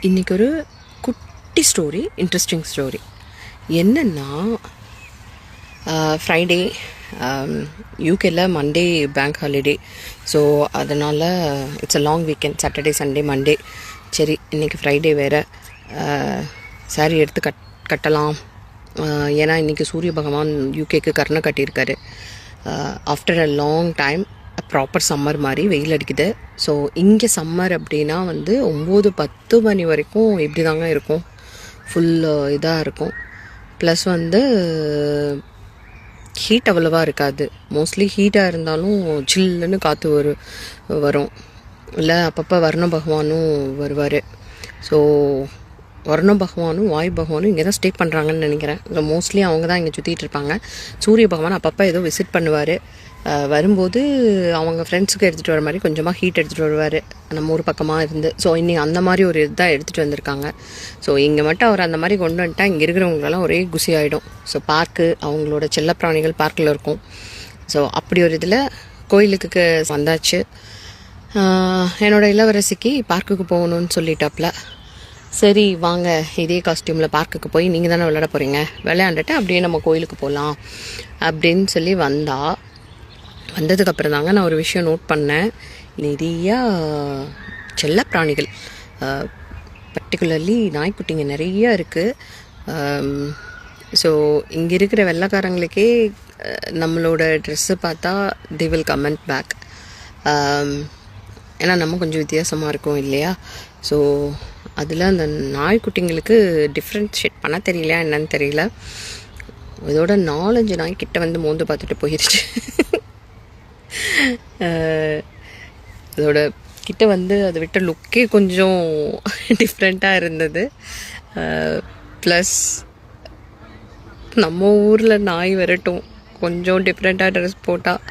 இன்றைக்கி ஒரு குட்டி ஸ்டோரி, இன்ட்ரெஸ்டிங் ஸ்டோரி. என்னென்னா, ஃப்ரைடே யூகேல மண்டே பேங்க் ஹாலிடே. ஸோ அதனால் it's a long weekend, Saturday Sunday Monday. சரி, இன்றைக்கி ஃப்ரைடே வேறு, சாரீ எடுத்து கட்டலாம். ஏன்னா இன்றைக்கி சூரிய பகவான் யூகேக்கு கர்ணை கட்டியிருக்காரு. After a long time proper summer மாதிரி வெயில் அடிக்குது. ஸோ இங்கே சம்மர் அப்படின்னா 9-10 மணி வரைக்கும் இப்படி தாங்க இருக்கும், ஃபுல் இதாக இருக்கும். ப்ளஸ் ஹீட் அவ்வளோவா இருக்காது. மோஸ்ட்லி ஹீட்டாக இருந்தாலும் சில்லுன்னு காற்று வரும். இல்லை அப்பப்போ வர்ண பகவானும் வருவார். ஸோ வர்ண பகவானும் வாயு பகவானும் இங்கே தான் ஸ்டே பண்ணுறாங்கன்னு நினைக்கிறேன். ஸோ மோஸ்ட்லி அவங்க தான் இங்கே சுற்றிட்டு இருப்பாங்க. சூரிய பகவான் அப்பப்போ ஏதோ விசிட் பண்ணுவார். வரும்போது அவங்க ஃப்ரெண்ட்ஸுக்கு எடுத்துகிட்டு வர மாதிரி கொஞ்சமாக ஹீட் எடுத்துகிட்டு வருவார் நம்ம ஊர் பக்கமாக இருந்து. ஸோ இன்றைக்கி அந்த மாதிரி ஒரு இதுதான் எடுத்துகிட்டு வந்திருக்காங்க. ஸோ இங்கே மட்டும் அவர் அந்த மாதிரி கொண்டு வந்துட்டால் இங்கே இருக்கிறவங்களெல்லாம் ஒரே குசி ஆகிடும். ஸோ பார்க்கு, அவங்களோட செல்லப்பிராணிகள் பார்க்கில் இருக்கும். ஸோ அப்படி ஒரு இதில் கோயிலுக்கு வந்தாச்சு. என்னோடய இளவரசிக்கு பார்க்குக்கு போகணுன்னு சொல்லிட்டாப்புல. சரி வாங்க, இதே காஸ்டியூமில் பார்க்குக்கு போய் நீங்கள் தானே விளையாட போகிறீங்க, விளையாண்டுட்டு அப்படியே நம்ம கோயிலுக்கு போகலாம் அப்படின்னு சொல்லி வந்ததுக்கப்புறம் தாங்க நான் ஒரு விஷயம் நோட் பண்ணேன். நிறையா செல்லப்பிராணிகள், பர்டிகுலர்லி நாய்க்குட்டிங்க நிறையா இருக்குது. ஸோ இங்கே இருக்கிற வெள்ளைக்காரங்களுக்கே நம்மளோட ட்ரெஸ்ஸை பார்த்தா they will comment back. ஏன்னா நம்ம கொஞ்சம் வித்தியாசமாக இருக்கும் இல்லையா? ஸோ அதில் அந்த நாய்க்குட்டிங்களுக்கு டிஃப்ரென்ஷியேட் பண்ண தெரியலையா என்னன்னு தெரியல. இதோட 4-5 நாய் கிட்ட மோந்து பார்த்துட்டு போயிடுச்சு. அதோட கிட்ட அதை விட்ட லுக்கே கொஞ்சம் டிஃப்ரெண்ட்டாக இருந்தது. ப்ளஸ் நம்ம ஊரில் நாய் வரட்டும் கொஞ்சம் டிஃப்ரெண்ட்டாக ட்ரெஸ் போட்டால்,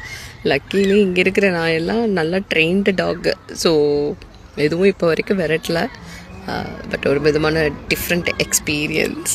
லக்கிலி இங்கே இருக்கிற நாயெல்லாம் நல்லா ட்ரெயின்டு டாக்கு. ஸோ எதுவும் இப்போ வரைக்கும் விரட்டல. பட் ஒரு விதமான டிஃப்ரெண்ட் எக்ஸ்பீரியன்ஸ்.